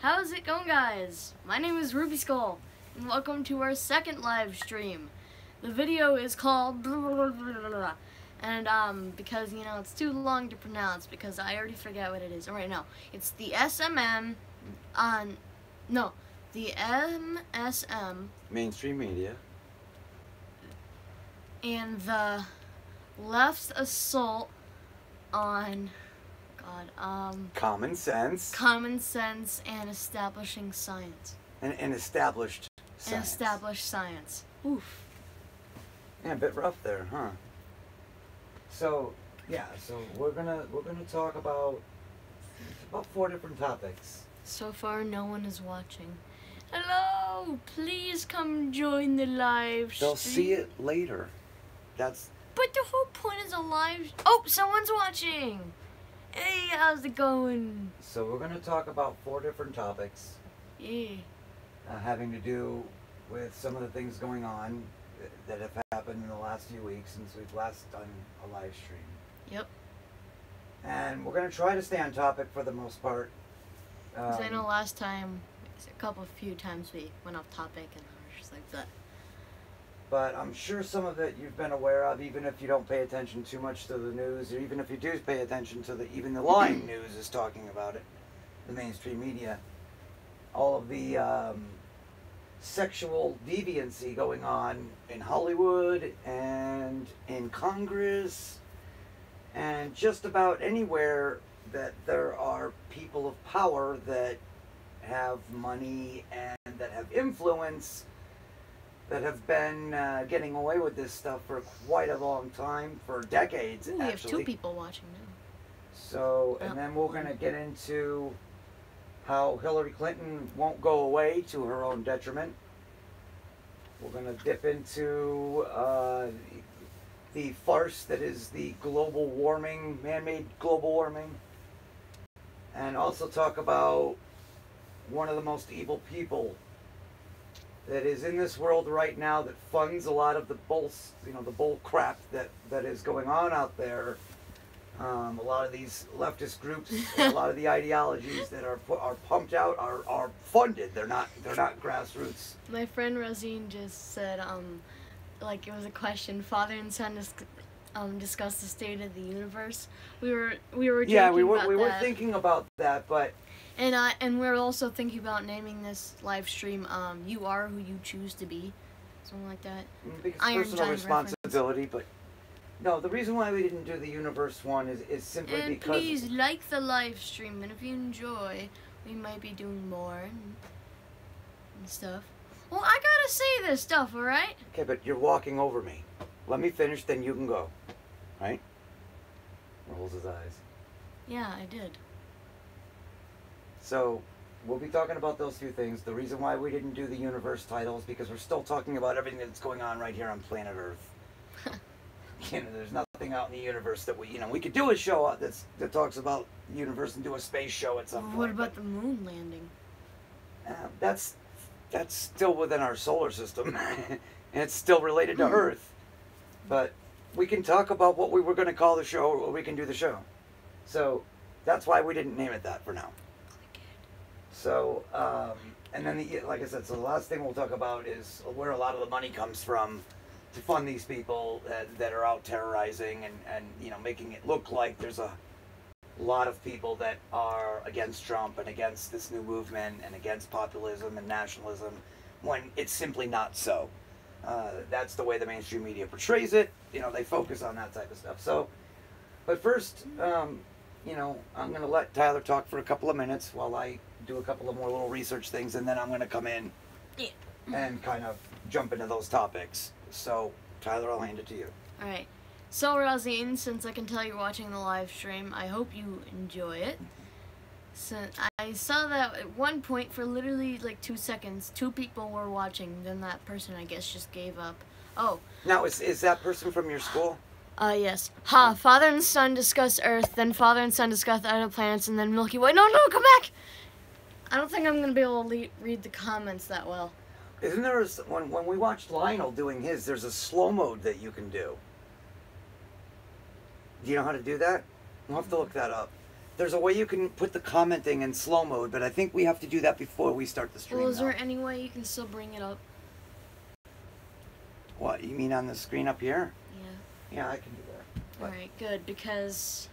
How's it going, guys? My name is Ruby Skull, and welcome to our second live stream. The video is called and because it's too long to pronounce because I already forget what it is. Right now, it's the MSM the MSM mainstream media and the left's assault on common sense and establishing science. And established science. And established science. Oof. Yeah, a bit rough there, huh? So we're gonna talk about 4 different topics. So far, no one is watching. Hello, please come join the live stream. They'll see it later. But the whole point is a live. Oh, someone's watching. Hey, how's it going? So we're gonna talk about 4 different topics. Yeah. Having to do with some of the things going on that have happened in the last few weeks since we've last done a live stream. Yep. And we're going to try to stay on topic for the most part. Because I know last time, a few times we went off topic and we were just like that. But I'm sure some of it you've been aware of, even if you don't pay attention too much to the news, or even if you do pay attention to even the lying news is talking about it, the mainstream media. All of the sexual deviancy going on in Hollywood and in Congress and just about anywhere that there are people of power that have money and that have influence, that have been getting away with this stuff for quite a long time, for decades. Ooh, we have 2 people watching now. So, and then we're going to get into how Hillary Clinton won't go away to her own detriment. We're going to dip into the farce that is the global warming, man-made global warming. And also talk about one of the most evil people that is in this world right now that funds a lot of the bull crap that is going on out there. A lot of these leftist groups, a lot of the ideologies that are pumped out are funded. They're not grassroots. My friend Rosine just said, like it was a question. Father and son discussed the state of the universe. We were joking about we were that. thinking about that, but and we're also thinking about naming this live stream "You Are Who You Choose to Be," something like that. Because personal responsibility, but. No, the reason why we didn't do the universe one is simply and because... please like the live stream, and if you enjoy, we might be doing more and stuff. Well, I gotta say this stuff, alright? Okay, but you're walking over me. Let me finish, then you can go. Right? Rolls his eyes. Yeah, I did. So, we'll be talking about those 2 things. The reason why we didn't do the universe titles, because we're still talking about everything that's going on right here on planet Earth. There's nothing out in the universe that we could do a show that talks about the universe and do a space show at some point. What about the moon landing? That's still within our solar system, and it's still related to Earth. But we can talk about what we were going to call the show, or we can do the show. So that's why we didn't name it that for now. So, and then like I said, so the last thing we'll talk about is where a lot of the money comes from to fund these people that are out terrorizing and making it look like there's a lot of people that are against Trump and against this new movement and against populism and nationalism, when it's simply not so. That's the way the mainstream media portrays it. They focus on that type of stuff. So, but first, I'm going to let Tyler talk for a couple of minutes while I do a couple of more little research things, and then I'm going to come in and kind of jump into those topics. So, Tyler, I'll hand it to you. Alright. So, Rosine, since I can tell you're watching the live stream, I hope you enjoy it. So, I saw that at one point, for literally like 2 seconds, 2 people were watching, then that person, I guess, just gave up. Oh. Now, is that person from your school? Yes. Father and son discuss Earth, then father and son discuss other planets, and then Milky Way. No, come back! I don't think I'm going to be able to read the comments that well. Isn't there when we watched Lionel doing his, there's a slow mode that you can do. Do you know how to do that? We'll have to look that up. there's a way you can put the commenting in slow mode, but I think we have to do that before we start the stream. Well, is there any way you can still bring it up? What, you mean on the screen up here? Yeah. Yeah, I can do that. Alright, good, because...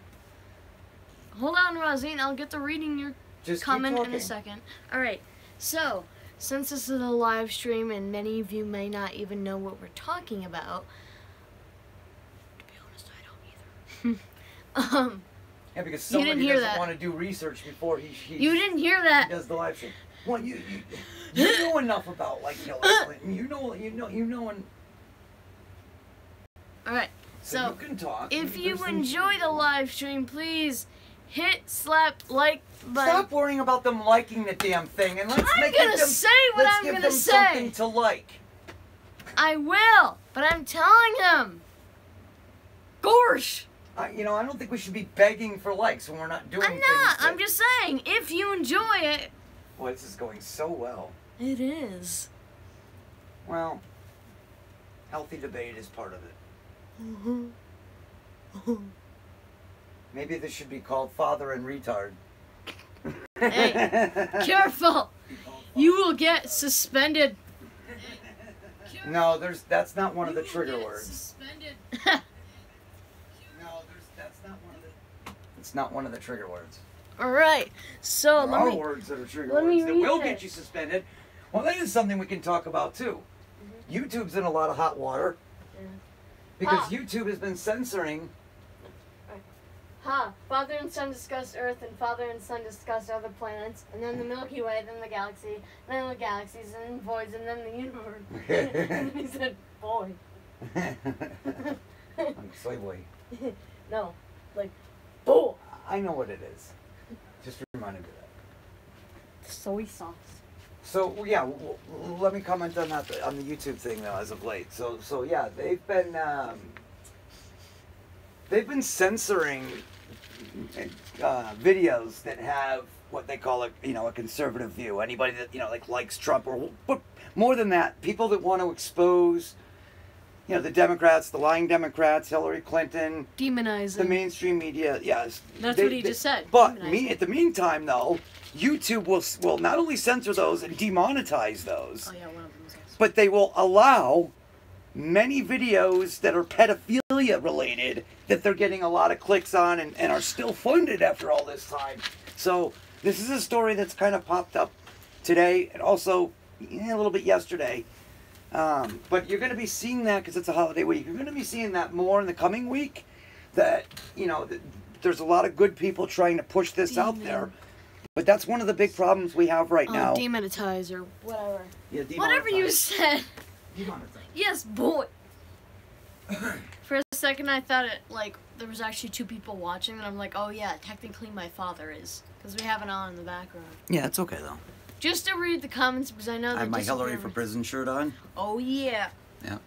Hold on, Rosine, I'll get to reading your Just comment keep in a talking. second. Alright, so, since this is a live stream and many of you may not even know what we're talking about, to be honest, I don't either. Yeah, because You somebody didn't hear doesn't that. want to do research before he You didn't hear that. does the live stream. Well, you know enough about like Hillary Clinton. You know, and Alright, so so, you can talk. if There's you some- enjoy the live stream, please hit slap like button. Stop worrying about them liking the damn thing, and let's I'm make gonna them, say what let's I'm give gonna them say. something to like. I will, but I'm telling him. Gorsh! I don't think we should be begging for likes when we're not doing I'm things. not. that- I'm just saying, if you enjoy it. Boy, this is going so well. It is. Well, healthy debate is part of it. Maybe this should be called Father and Retard. Hey, careful! You will get suspended. No, that's not one of the You will trigger get words. Suspended. No, that's not one of the. It's not one of the trigger words. All right. So There let are me. words that are trigger let me words that read will it. get you suspended. Well, that is something we can talk about too. YouTube's in a lot of hot water because Ah. YouTube has been censoring. Father and Son discussed Earth, and Father and Son discussed other planets, and then the Milky Way, then the galaxy, then the galaxies, and then voids, and then the universe. And then he said, "Boy." I'm soy boy. No, like, boy. I know what it is. Just reminded me of that. Soy sauce. So yeah, let me comment on that on the YouTube thing though as of late. So yeah, they've been censoring videos that have what they call a conservative view. Anybody that likes Trump or but more than that, people that want to expose the Democrats, the lying Democrats, Hillary Clinton, Demonizing. the mainstream media. Yes, That's what he just said. But Demonizing. at the meantime, though, YouTube will not only censor those and demonetize those, Oh yeah, one of them was yes. but they will allow many videos that are pedophilia related that they're getting a lot of clicks on and are still funded after all this time. So this is a story that's kind of popped up today and also a little bit yesterday. But you're going to be seeing that because it's a holiday week. You're going to be seeing that more in the coming week. That there's a lot of good people trying to push this out there. But that's one of the big problems we have right now. Demonetize or whatever. Yeah, Whatever you said. Demonetize. Yes, boy. For a second, I thought there was actually two people watching, and I'm like, oh yeah, technically my father is, because we have it on in the background. Yeah, it's okay though. Just to read the comments because I know I they have my disagree Hillary with for me. Prison shirt on. Oh yeah. Yeah.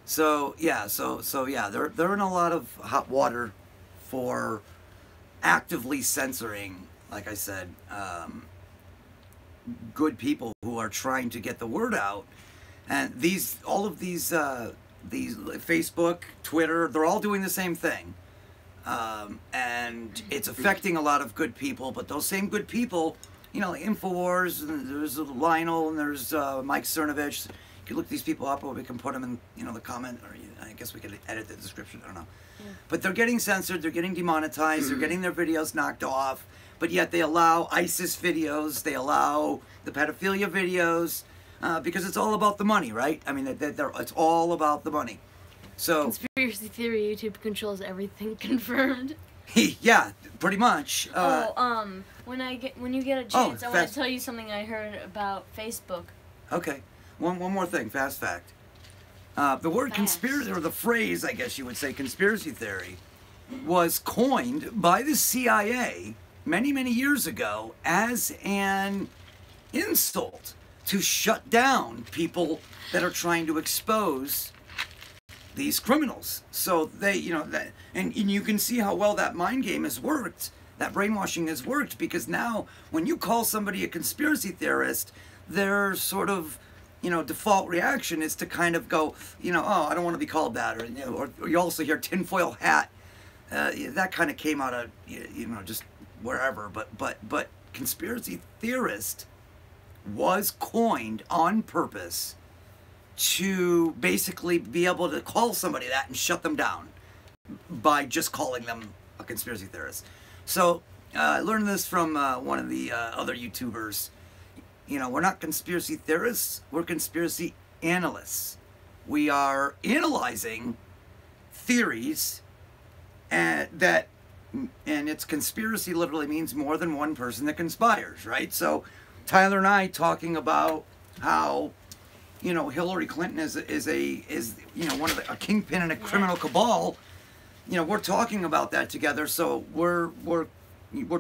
So yeah, they're in a lot of hot water for actively censoring, like I said, good people who are trying to get the word out. And all of these Facebook, Twitter, they're all doing the same thing. And it's affecting a lot of good people, but those same good people, like InfoWars, and there's Lionel, and there's Mike Cernovich. You can look these people up, or we can put them in, the comment, or I guess we could edit the description, I don't know. Yeah. But they're getting censored, they're getting demonetized, they're getting their videos knocked off, but yet they allow ISIS videos, they allow the pedophilia videos, because it's all about the money, right? I mean, it's all about the money. So Conspiracy theory, YouTube controls everything confirmed. yeah, pretty much. When you get a chance, I want fast. to tell you something I heard about Facebook. Okay, one more thing, fast fact. The word Fast. conspiracy, or the phrase, I guess you would say, conspiracy theory, was coined by the CIA many, many years ago as an insult to shut down people that are trying to expose these criminals. So they, and you can see how well that mind game has worked, that brainwashing has worked, because now when you call somebody a conspiracy theorist, their sort of, default reaction is to kind of go, oh, I don't want to be called that, or you also hear tinfoil hat. That kind of came out of, just wherever, but conspiracy theorist was coined on purpose to basically be able to call somebody that and shut them down by just calling them a conspiracy theorist. So I learned this from one of the other YouTubers. You know, we're not conspiracy theorists, we're conspiracy analysts. We are analyzing theories, and it's conspiracy literally means more than one person that conspires, right? So Tyler and I talking about how, you know, Hillary Clinton is you know, a kingpin in a criminal cabal. You know, we're talking about that together, so we're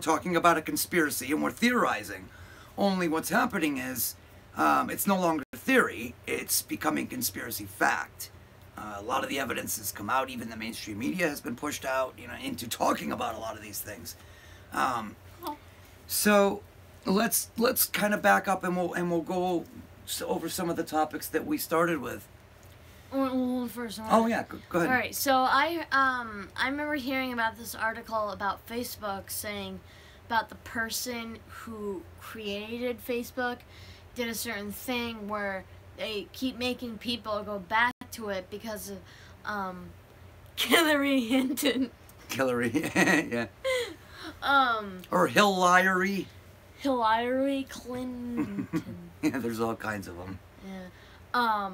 talking about a conspiracy and we're theorizing. Only what's happening is it's no longer theory, it's becoming conspiracy fact. A lot of the evidence has come out, even the mainstream media has been pushed out, you know, into talking about a lot of these things. So let's kind of back up and we'll go over some of the topics that we started with. First, oh yeah, go ahead. All right, so I remember hearing about this article about Facebook saying about the person who created Facebook did a certain thing where they keep making people go back to it because of Hillary Hinton. Hillary, yeah. Or Hillary. Hillary Clinton. Yeah, there's all kinds of them. Yeah.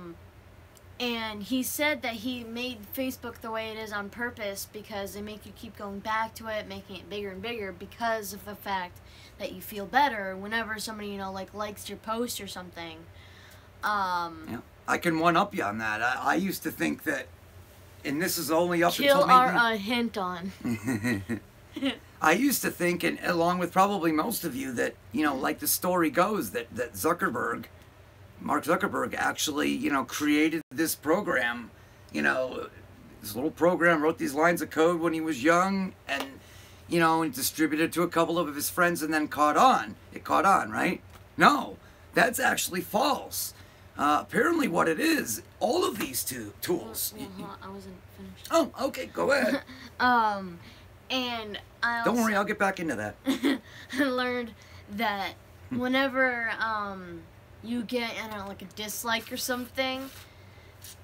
And he said that he made Facebook the way it is on purpose because they make you keep going back to it, making it bigger and bigger because of the fact that you feel better whenever somebody, you know, like likes your post or something. Yeah, I can one-up you on that. I used to think that, and this is only up Kill until maybe... our hint on. I used to think, and along with probably most of you, that, you know, like the story goes, that Mark Zuckerberg actually, you know, created this program, you know, this little program, wrote these lines of code when he was young, and, you know, and distributed it to a couple of his friends and then caught on. It caught on, right? No, that's actually false. Apparently what it is, all of these tools... I wasn't finished. Oh, okay, go ahead. And I also... Don't worry, I'll get back into that. I learned that whenever, you get, I don't know, like a dislike or something,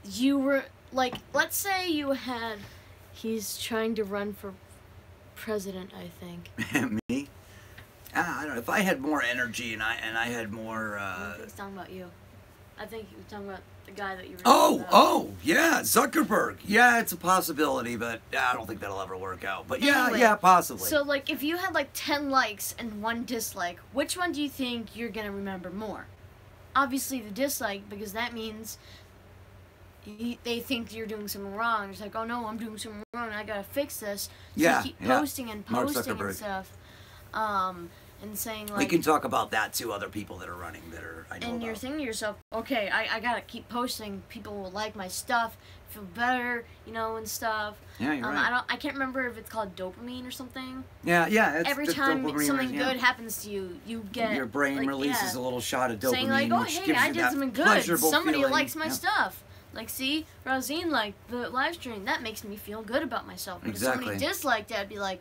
you were, like, let's say you had, he's trying to run for president, I think. Me? I don't know, if I had more energy and I had more, I think he's talking about you. I think he was talking about the guy that you were talking about. Oh, yeah, Zuckerberg. Yeah, it's a possibility, but I don't think that'll ever work out. But yeah, anyway, yeah, possibly. So, like, if you had, like, 10 likes and 1 dislike, which one do you think you're going to remember more? Obviously the dislike, because that means they think you're doing something wrong. It's like, oh no, I'm doing something wrong, I gotta fix this. So you keep posting and posting and stuff. And saying, like... We can talk about that too, other people that are running that are, I know And about. you're thinking to yourself, okay, I gotta keep posting, people will like my stuff, feel better, you know, and stuff. Yeah, you're right. I can't remember if it's called dopamine or something. Yeah. Every time something good happens to you, you get... Your brain like, releases a little shot of dopamine, saying like, oh, which hey, gives I you did that something good. pleasurable Somebody feeling. likes my stuff. Like, see, Rosine liked the live stream. That makes me feel good about myself. But Exactly. if somebody disliked it, I'd be like,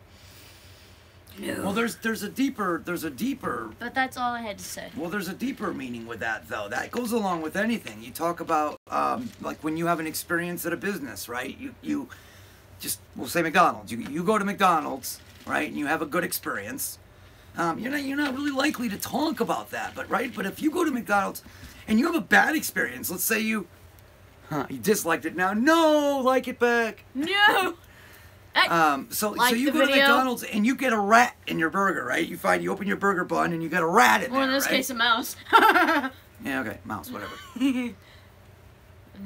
no. Well, there's a deeper. But that's all I had to say. Well, there's a deeper meaning with that, though. That goes along with anything. You talk about, like when you have an experience at a business, right? You just, we'll say McDonald's. You go to McDonald's, right, and you have a good experience. You're not really likely to talk about that, but if you go to McDonald's and you have a bad experience, let's say you disliked it now. No, like it back. No. So you go to McDonald's and you get a rat in your burger, right? You open your burger bun and you got a rat in there, Well, in this right? case, a mouse. Yeah, okay, mouse, whatever. I'm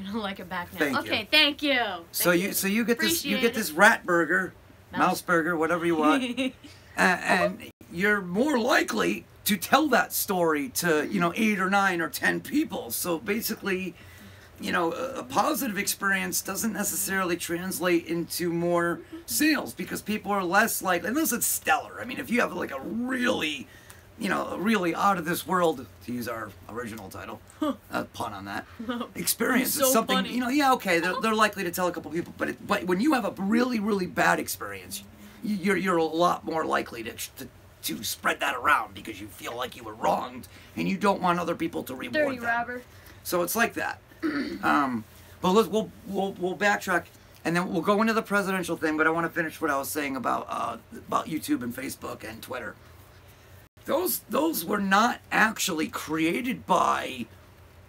gonna like it back now. Thank you. So you get this rat burger, mouse burger, whatever you want, and you're more likely to tell that story to 8 or 9 or 10 people. So basically, a positive experience doesn't necessarily translate into more sales because people are less likely, unless it's stellar. I mean, if you have like a really out of this world, to use our original title, pun on that, experience, So it's something, funny. okay, they're likely to tell a couple people, but when you have a really, really bad experience, you're a lot more likely to to spread that around because you feel like you were wronged and you don't want other people to reward Dirty them. robber. So it's like that. But we'll backtrack, and then we'll go into the presidential thing. But I want to finish what I was saying about YouTube and Facebook and Twitter. Those were not actually created by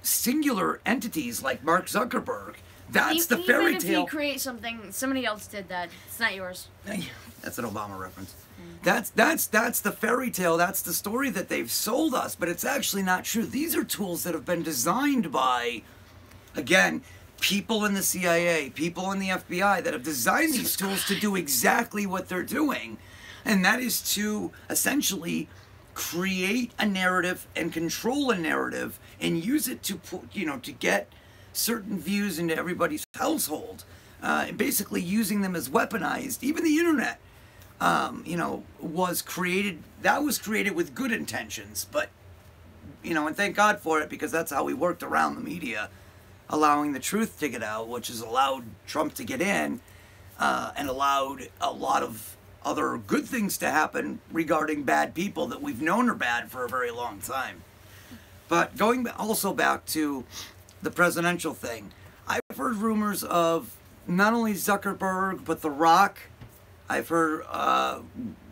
singular entities like Mark Zuckerberg. That's the fairy tale. Even if you create something, somebody else did that. It's not yours. That's an Obama reference. That's the fairy tale. That's the story that they've sold us, but it's actually not true. These are tools that have been designed by, again, people in the CIA, people in the FBI that have designed these tools to do exactly what they're doing, and that is to essentially create a narrative and control a narrative and use it to put, to get certain views into everybody's household, and basically using them as weaponized. Even the internet, was created with good intentions, but, and thank God for it, because that's how we worked around the media, allowing the truth to get out, which has allowed Trump to get in, and allowed a lot of other good things to happen regarding bad people that we've known are bad for a very long time. But going also back to the presidential thing, I've heard rumors of not only Zuckerberg, but The Rock. I've heard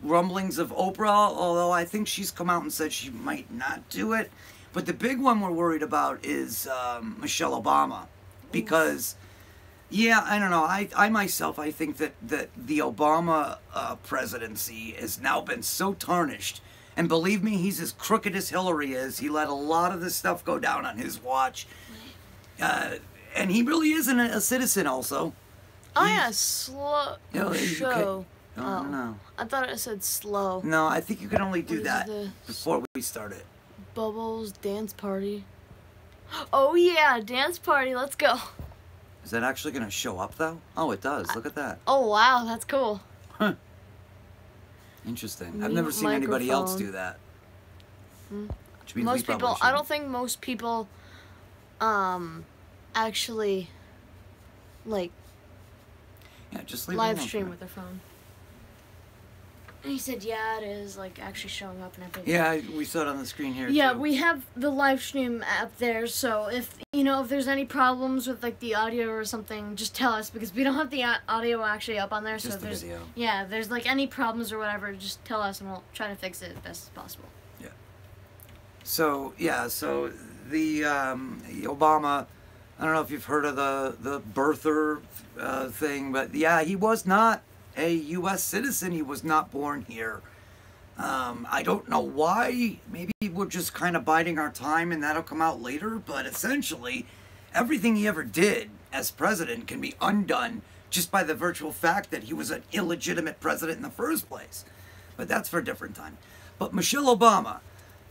rumblings of Oprah, although I think she's come out and said she might not do it. But the big one we're worried about is Michelle Obama. Because, I don't know, I myself, I think that the Obama presidency has now been so tarnished. And believe me, he's as crooked as Hillary is. He let a lot of this stuff go down on his watch. And he really isn't a citizen also. Oh yeah, slow show. No. I thought it said slow. No, I think you can only do that before we start it. Bubbles dance party. Oh yeah, dance party. Let's go. Is that actually going to show up though? Oh, it does. Look at that. Oh wow, that's cool. Huh. Interesting. I've never seen anybody else do that. Which means most people. I don't think most people, actually, like. Yeah, just leave live stream with their phone. And he said, yeah, it is, like, actually showing up and everything. Yeah, we saw it on the screen here, yeah, too. we have the live stream app there, so if there's any problems with, like, the audio or something, just tell us, because we don't have the audio actually up on there, just so the video. Yeah, if there's, like, any problems or whatever, just tell us, and we'll try to fix it as best as possible. Yeah. So the Obama, I don't know if you've heard of the birther thing, but yeah, he was not a U.S. citizen. He was not born here. I don't know why. Maybe we're just kind of biding our time and that'll come out later, but essentially everything he ever did as president can be undone just by the virtual fact that he was an illegitimate president in the first place. But that's for a different time. But Michelle Obama,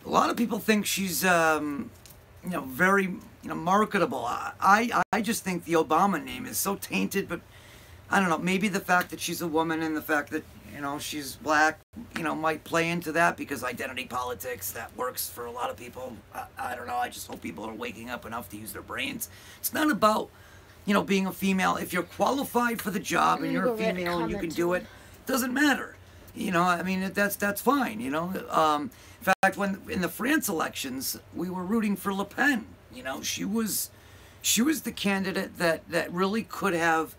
a lot of people think she's very marketable. I just think the Obama name is so tainted, but I don't know, maybe the fact that she's a woman and the fact that, she's black, might play into that, because identity politics, that works for a lot of people. I don't know, I just hope people are waking up enough to use their brains. It's not about, being a female. If you're qualified for the job and you're a female and you can do it, doesn't matter. That's fine, In fact, when in the France elections, we were rooting for Le Pen. She was the candidate that really could have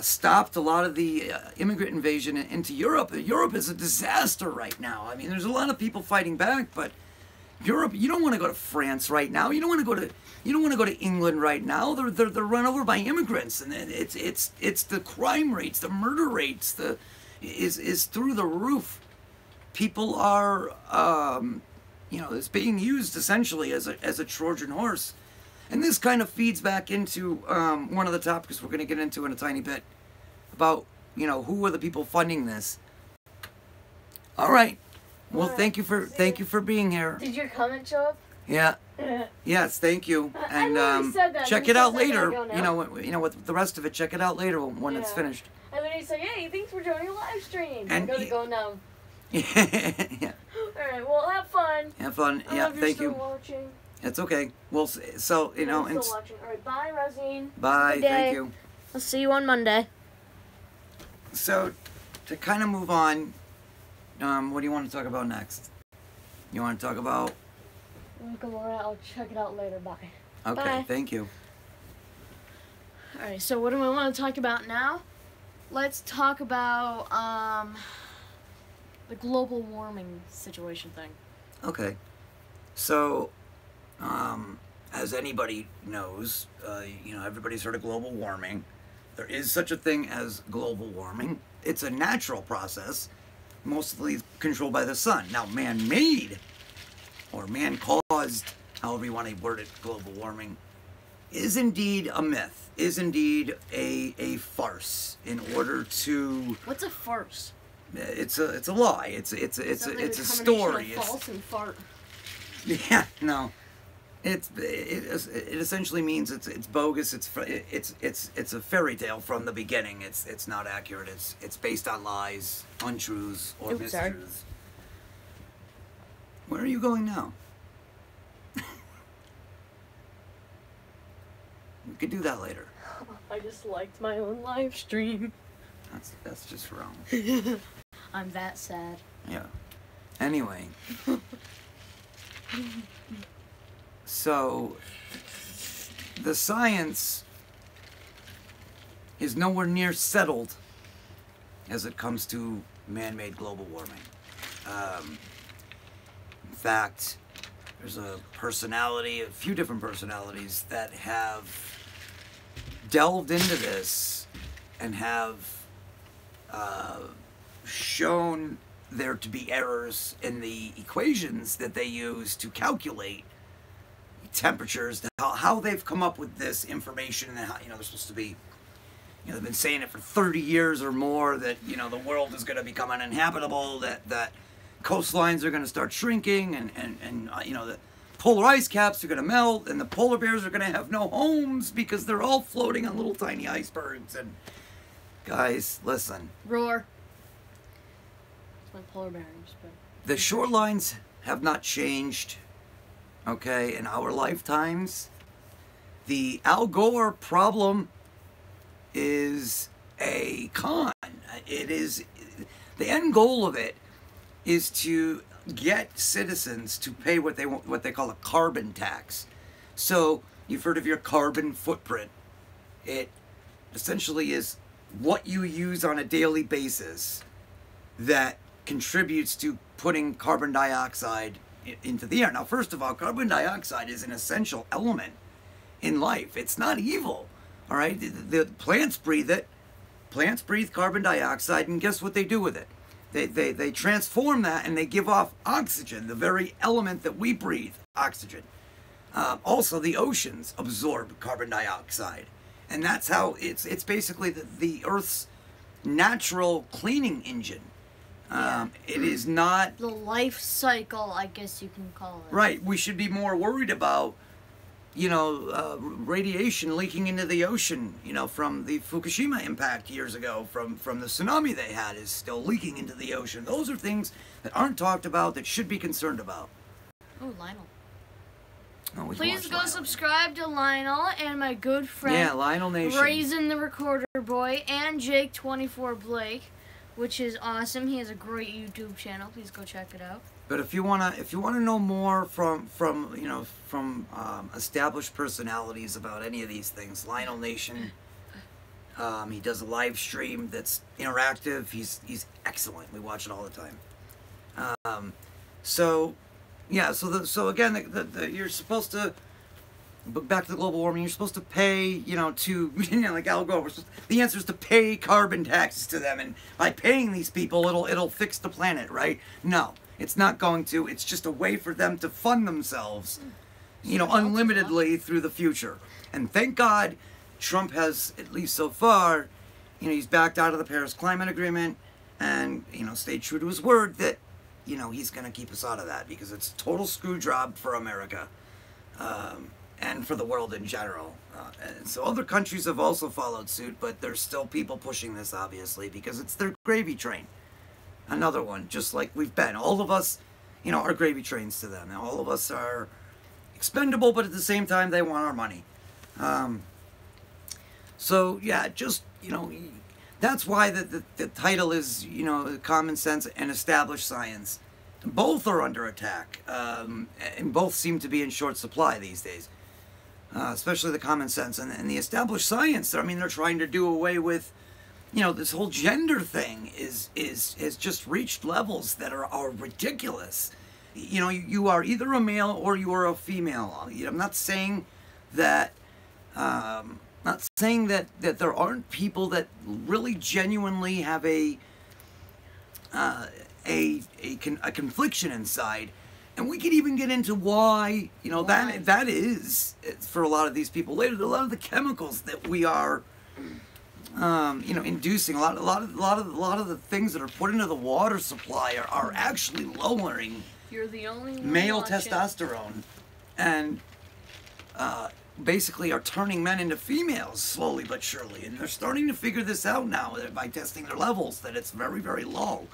stopped a lot of the immigrant invasion into Europe. Europe is a disaster right now. I mean, there's a lot of people fighting back, but Europe, you don't want to go to France right now. You don't want to go to England right now. They're run over by immigrants, and it's the crime rates, the murder rates, is through the roof. People are it's being used essentially as a Trojan horse. And this kind of feeds back into one of the topics we're going to get into in a tiny bit about, who are the people funding this. All right. Well, thank you for being here. Did your comment show up? Yeah. Yes, thank you. And check it out later. With the rest of it, check it out later when it's finished. I literally said, "Hey, thanks for joining the live stream." And I'm go now. Yeah. All right. Well, have fun. Have fun. Yeah. Thank you. Watching. It's okay. Well, so I'm still watching. All right. Bye, Rosine. Bye. Thank you. I'll see you on Monday. So, to kind of move on, What do you want to talk about next? You want to talk about? I'll check it out later. Bye. Okay, Bye. thank you. Alright, so what do I want to talk about now? Let's talk about the global warming situation thing. Okay. So, as anybody knows, everybody's heard of global warming. There is such a thing as global warming. It's a natural process, mostly controlled by the sun. Now, man-made, or man-caused, however you want to word it, global warming, is indeed a myth, is indeed a farce in order to... What's a farce? It's a lie. It's a story. False and fart. Yeah, no. It essentially means it's bogus. It's a fairy tale from the beginning. It's not accurate. It's based on lies, untruths, or mistruths. Sorry. Where are you going now? We could do that later. I just liked my own live stream. That's just wrong. I'm that sad. Yeah. Anyway. So, the science is nowhere near settled as it comes to man-made global warming. In fact, there's a few different personalities that have delved into this and have shown there to be errors in the equations that they use to calculate temperatures, how they've come up with this information, and how, they're supposed to be, they've been saying it for 30 years or more, that, the world is going to become uninhabitable, that coastlines are going to start shrinking, and the polar ice caps are going to melt, and the polar bears are going to have no homes because they're all floating on little tiny icebergs. And guys, listen. Roar. It's my polar bears, but... The shorelines have not changed, okay, in our lifetimes. The Al Gore problem is a con. It is, the end goal of it is to get citizens to pay what they call a carbon tax. So you've heard of your carbon footprint. It essentially is what you use on a daily basis that contributes to putting carbon dioxide into the air. Now, first of all, carbon dioxide is an essential element in life. It's not evil, all right? The plants breathe it. Plants breathe carbon dioxide, and guess what they do with it? They transform that, and they give off oxygen, the very element that we breathe, oxygen. Also, the oceans absorb carbon dioxide, and that's how it's basically the Earth's natural cleaning engine. It is not... The life cycle, I guess you can call it. Right. We should be more worried about, radiation leaking into the ocean, from the Fukushima impact years ago, from the tsunami they had is still leaking into the ocean. Those are things that aren't talked about that should be concerned about. Oh, Lionel. Oh, Please go Lionel. Subscribe to Lionel and my good friend, yeah, Lionel Nation, Raisin the Recorder Boy, and Jake24 Blake, which is awesome. He has a great YouTube channel. Please go check it out. But if you wanna know more from established personalities about any of these things, Lionel Nation, he does a live stream that's interactive. He's excellent. We watch it all the time. So again, you're supposed to, back to the global warming, you're supposed to pay, to, like Al Gore, the answer is to pay carbon taxes to them, and by paying these people, it'll fix the planet, right? No, it's not going to. It's just a way for them to fund themselves, unlimitedly through the future. And thank God Trump has, at least so far, he's backed out of the Paris Climate Agreement, and, stayed true to his word that, he's going to keep us out of that, because it's a total screw job for America. And for the world in general. And so other countries have also followed suit, but there's still people pushing this, obviously, because it's their gravy train. Another one, just like we've been. All of us, are gravy trains to them. All of us are expendable, but at the same time, they want our money. So, yeah, just, That's why the title is, you know, Common Sense and Established Science. Both are under attack, and both seem to be in short supply these days. Especially the Common Sense and the Established Science. I mean, they're trying to do away with, you know, this whole gender thing has just reached levels that are ridiculous. You know, you are either a male or you are a female. I'm not saying that. That there aren't people that really genuinely have a confliction inside, and we could even get into why, you know, that is for a lot of these people later. A lot of the chemicals that we are, you know, inducing, a lot of the things that are put into the water supply are actually lowering You're the only one male watching. testosterone, and basically are turning men into females slowly but surely, and they're starting to figure this out now by testing their levels, that it's very, very low.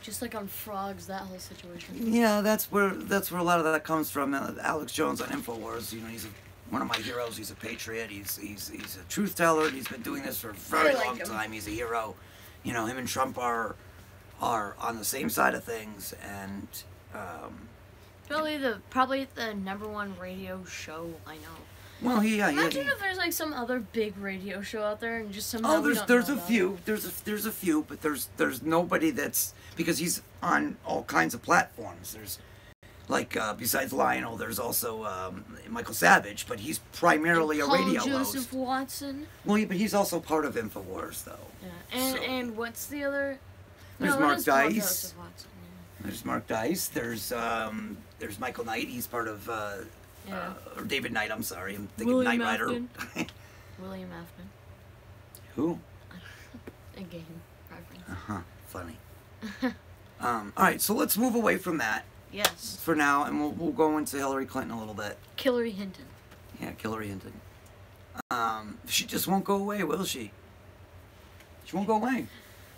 Just like on frogs, that whole situation. Yeah, that's where a lot of that comes from. Alex Jones on InfoWars, you know, he's one of my heroes. He's a patriot. He's a truth teller. And he's been doing this for a very long time. He's a hero. You know, him and Trump are on the same side of things, and probably the #1 radio show I know. well, Imagine if there's like some other big radio show out there and just somehow we don't there's know a about few. There's a few, but there's nobody that's, because he's on all kinds of platforms. There's like besides Lionel, there's also Michael Savage, but he's primarily a radio Paul host. Joseph Watson. Well, but he's also part of InfoWars, though. Yeah, and what's the other? There's no, Mark it is Paul Dice. Joseph Watson, yeah. There's Mark Dice. There's Michael Knight. He's part of or David Knight. I'm sorry, I'm thinking William Knight Rider. William Afton. Who? A game reference. Funny. All right, so let's move away from that Yes. for now, and we'll go into Hillary Clinton a little bit. Hillary Hinton. Yeah, Hillary Hinton. She just won't go away, will she? She won't go away.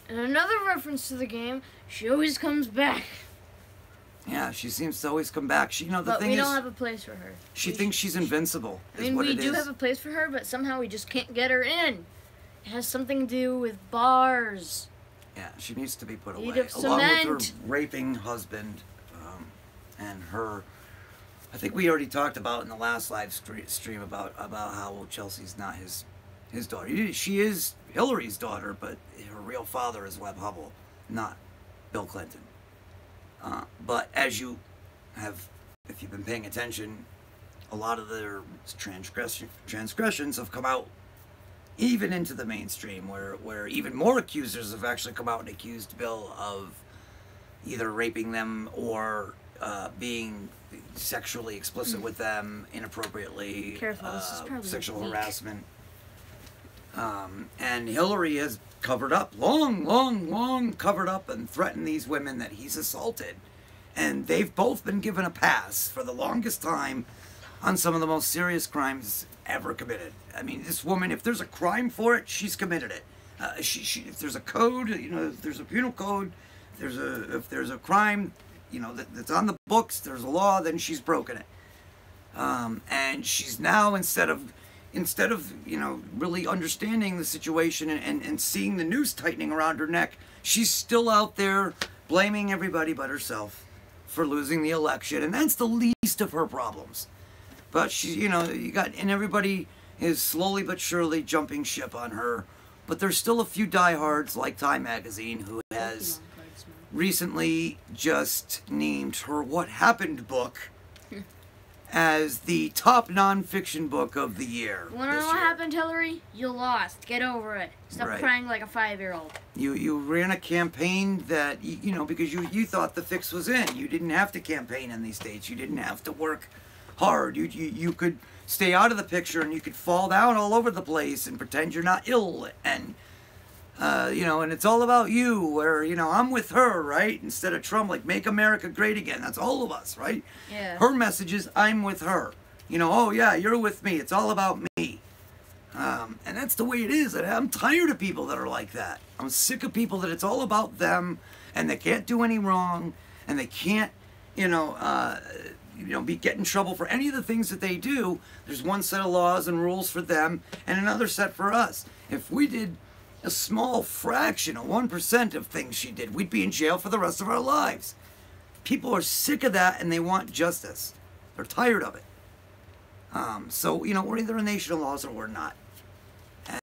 And another reference to the game, she always comes back. Yeah, she seems to always come back. She, you know, the But thing we is, don't have a place for her. she thinks she's invincible. I mean, we do have a place for her, but somehow we just can't get her in. It has something to do with bars. Yeah, she needs to be put Need away, of along with cement. her raping husband, and her. I think we already talked about in the last live stream about how Chelsea's not his daughter. She is Hillary's daughter, but her real father is Webb Hubbell, not Bill Clinton. But as you have, if you've been paying attention, a lot of their transgressions have come out even into the mainstream, where even more accusers have actually come out and accused Bill of either raping them or being sexually explicit with them inappropriately, Careful, this is probably sexual weak. harassment. And Hillary has covered up, long covered up and threatened these women that he's assaulted. And they've both been given a pass for the longest time on some of the most serious crimes ever committed. I mean, this woman, if there's a crime for it, she's committed it. If there's a code, you know, if there's a penal code, if there's a crime, you know, that's on the books, there's a law, then she's broken it. And she's now, instead of you know, really understanding the situation and seeing the noose tightening around her neck, she's still out there blaming everybody but herself for losing the election, and that's the least of her problems. But she, you know, and everybody is slowly but surely jumping ship on her. But there's still a few diehards like Time Magazine who has recently just named her What Happened book as the top nonfiction book of the year. You wanna know what happened, Hillary? You lost. Get over it. Stop crying like a 5-year-old. You ran a campaign that, you know, because you thought the fix was in. You didn't have to campaign in these states. You didn't have to work hard. You could stay out of the picture, and you could fall down all over the place and pretend you're not ill, and you know, and it's all about you, where, you know, I'm with her, right? Instead of Trump, like, make America great again. That's all of us, right? Yeah. Her message is, I'm with her. You know, oh yeah, you're with me. It's all about me. And that's the way it is. And I'm tired of people that are like that. I'm sick of people that it's all about them, and they can't do any wrong, and they can't, you know, get in trouble for any of the things that they do. There's one set of laws and rules for them, and another set for us. If we did a small fraction, a 1% of things she did, we'd be in jail for the rest of our lives. People are sick of that and they want justice. They're tired of it. So, you know, we're either a nation of laws or we're not.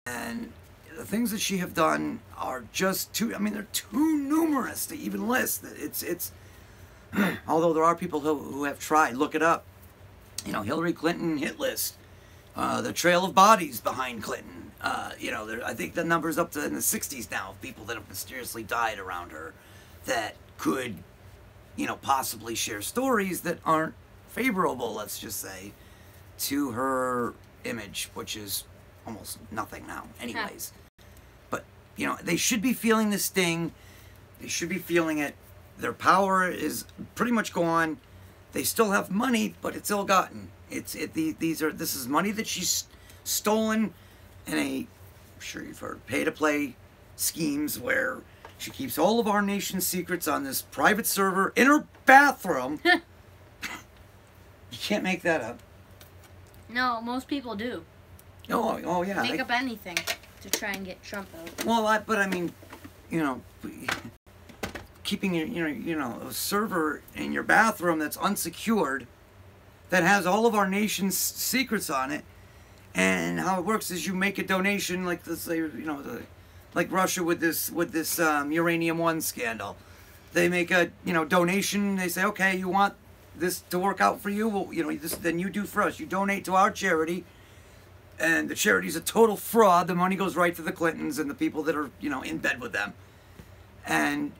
And the things that she have done are just too, I mean, they're too numerous to even list. It's although there are people who have tried, look it up. You know, Hillary Clinton hit list. The trail of bodies behind Clinton. You know, I think the number's up to in the 60s now of people that have mysteriously died around her that could, you know, possibly share stories that aren't favorable, let's just say, to her image, which is almost nothing now anyways. But, you know, they should be feeling the sting. They should be feeling it. Their power is pretty much gone. They still have money, but it's ill-gotten. This is money that she's stolen in I'm sure you've heard, pay-to-play schemes where she keeps all of our nation's secrets on this private server in her bathroom. You can't make that up. No, most people do. Oh yeah. Make up anything to try and get Trump out. Well, but I mean, you know, keeping a server in your bathroom that's unsecured, that has all of our nation's secrets on it, and how it works is you make a donation, like this, like Russia with this Uranium One scandal. They make a donation. They say, okay, you want this to work out for you? Well, then you do for us. You donate to our charity, and the charity's a total fraud. The money goes right to the Clintons and the people that are in bed with them, and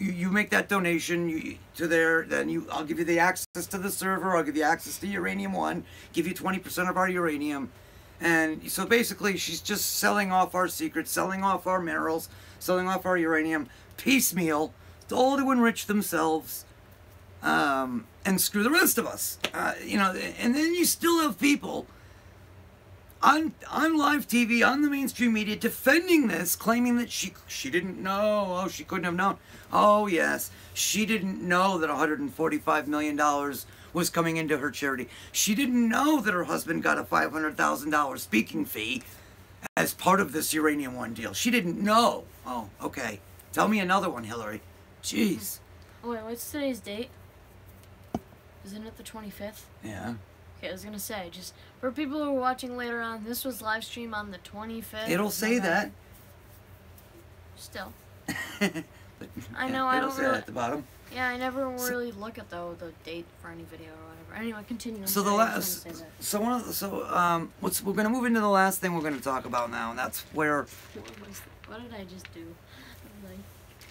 you make that donation I'll give you the access to the server, I'll give you access to Uranium One, give you 20% of our uranium. And so basically she's just selling off our secrets, selling off our minerals, selling off our uranium, piecemeal, all to enrich themselves, and screw the rest of us. And then you still have people on live TV, on the mainstream media, defending this, claiming that she didn't know. Oh, she couldn't have known. Oh, yes. She didn't know that $145 million was coming into her charity. She didn't know that her husband got a $500,000 speaking fee as part of this Uranium One deal. She didn't know. Oh, okay. Tell me another one, Hillary. Jeez. Oh, wait, what's today's date? Isn't it the 25th? Yeah. Okay, I was gonna say, just for people who are watching later on, this was live stream on the 25th. It'll say that. Still. I know, I don't say really... that at the bottom. Yeah, I never really look at the date for any video or whatever. Anyway, continue. So we're gonna move into the last thing we're gonna talk about now, and that's where. What did I just do?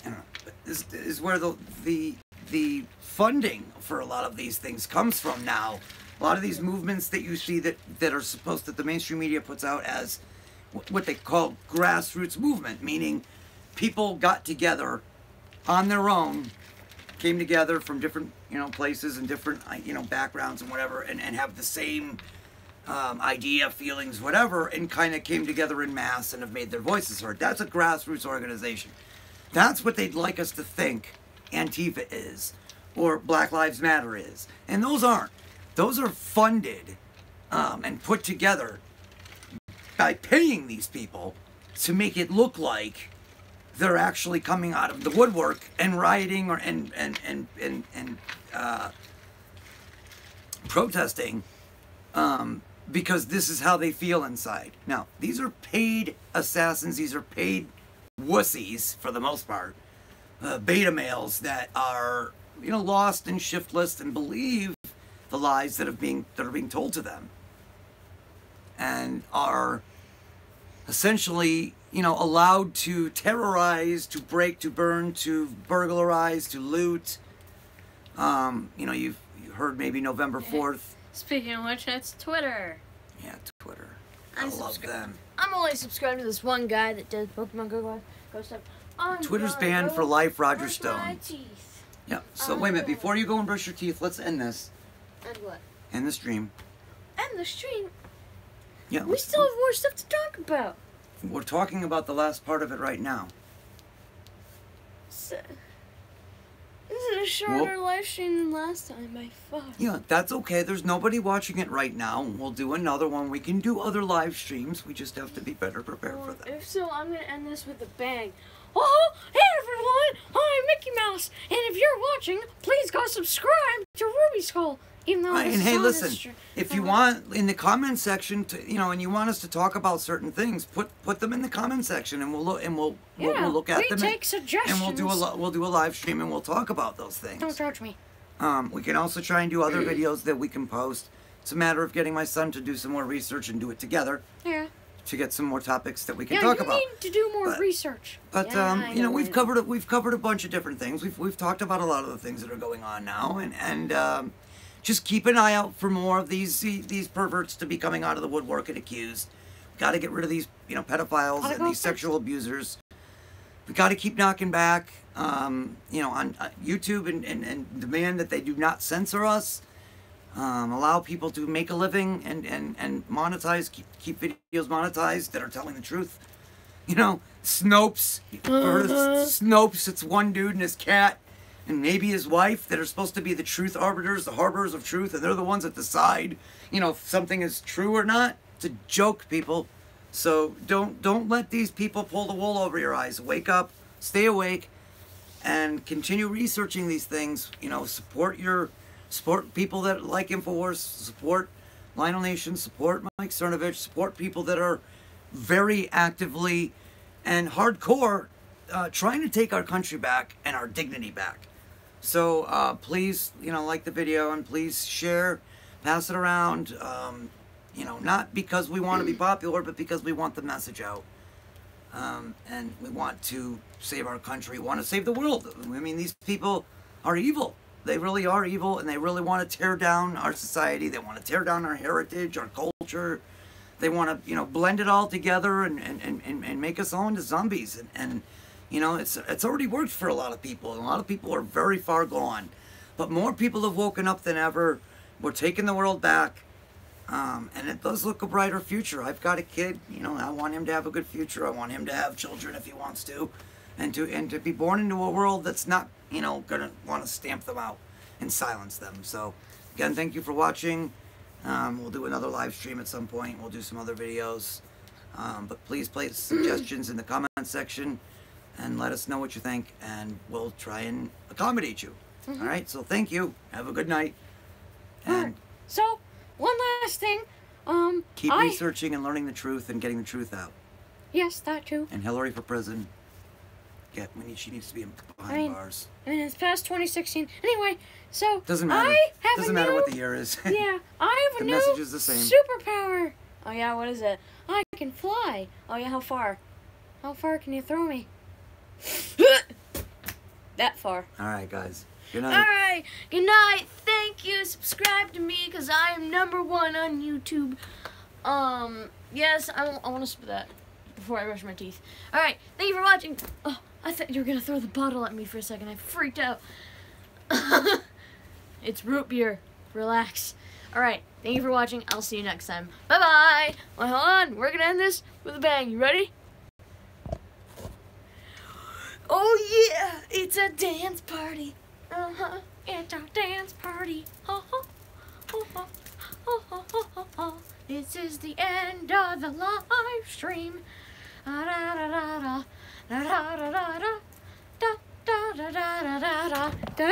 I don't know. Is where the funding for a lot of these things comes from now. A lot of these movements that you see that are that the mainstream media puts out as what they call grassroots movement, meaning people got together on their own, came together from different places and different backgrounds and whatever, and have the same idea, feelings, whatever, and kind of came together in mass and have made their voices heard. That's a grassroots organization. That's what they'd like us to think Antifa is, or Black Lives Matter is, and those aren't. Those are funded and put together by paying these people to make it look like they're actually coming out of the woodwork and rioting and protesting because this is how they feel inside. Now, these are paid assassins. These are paid wussies for the most part, beta males that are lost and shiftless and believe the lies that are being told to them, and are essentially allowed to terrorize, to break, to burn, to burglarize, to loot. You've heard maybe November 4th. Speaking of which, that's Twitter. Yeah, Twitter. I love them. I'm only subscribed to this one guy that does Pokemon Go stuff. Twitter's banned for life, Roger Stone. My teeth. Yeah. So wait a minute. Before you go and brush your teeth, let's end this. And what? End the stream. End the stream? Yeah. We still have more stuff to talk about. We're talking about the last part of it right now. So, this is a shorter live stream than last time by far. Yeah, that's okay. There's nobody watching it right now. We'll do another one. We can do other live streams. We just have to be better prepared for that. If so, I'm going to end this with a bang. Oh, hey everyone, I'm Mickey Mouse, and if you're watching, please go subscribe to Ruby Skull. Even though Right, and hey, listen, if you want in the comment section to, and you want us to talk about certain things, put them in the comment section, and we'll look we'll look at them. We take suggestions. And we'll do a live stream, and we'll talk about those things. Don't charge me. We can also try and do other videos that we can post. It's a matter of getting my son to do some more research and do it together. Yeah. To get some more topics that we can talk about. Yeah, you need to do more research. But we've covered a bunch of different things. We've talked about a lot of the things that are going on now, and just keep an eye out for more of these perverts to be coming out of the woodwork and accused. We got to get rid of these pedophiles and these sexual abusers. We got to keep knocking back, on YouTube and demand that they do not censor us. Allow people to make a living and monetize, keep videos monetized that are telling the truth. Snopes. Snopes, it's one dude and his cat and maybe his wife that are supposed to be the truth arbiters, the harbors of truth, and they're the ones that decide, if something is true or not. It's a joke, people. So don't let these people pull the wool over your eyes. Wake up, stay awake, and continue researching these things. Support people that like InfoWars, support Lionel Nation, support Mike Cernovich, support people that are very actively and hardcore trying to take our country back and our dignity back. So please, like the video and please share, pass it around, not because we want to be popular, but because we want the message out. And we want to save our country, we want to save the world. I mean, these people are evil. They really are evil, and they really want to tear down our society. They want to tear down our heritage, our culture. They want to, blend it all together and make us all into zombies. And it's already worked for a lot of people. And a lot of people are very far gone. But more people have woken up than ever. We're taking the world back. And it does look a brighter future. I've got a kid. I want him to have a good future. I want him to have children if he wants to. And to be born into a world that's not, gonna want to stamp them out and silence them. So, again, thank you for watching. We'll do another live stream at some point. We'll do some other videos. But please place suggestions in the comment section and let us know what you think, and we'll try and accommodate you. All right? So, thank you. Have a good night. And so, one last thing. Keep researching and learning the truth and getting the truth out. Yes, that too. And Hillary for prison. She needs to be behind bars. It's past 2016. Anyway, so doesn't matter. Doesn't matter what the year is. Yeah, I have a the new message is the same. Superpower. Oh yeah, what is it? I can fly. Oh yeah, how far? How far can you throw me? That far. All right, guys. Good night. All right. Good night. Thank you. Subscribe to me because I am #1 on YouTube. Yes, I want to spit that before I brush my teeth. All right. Thank you for watching. Oh, I thought you were gonna throw the bottle at me for a second. I freaked out. It's root beer. Relax. All right. Thank you for watching. I'll see you next time. Bye bye. Well, hold on. We're gonna end this with a bang. You ready? Oh yeah! It's a dance party. It's a dance party. This is the end of the live stream. Da da da da da da da da da da da da da da da da.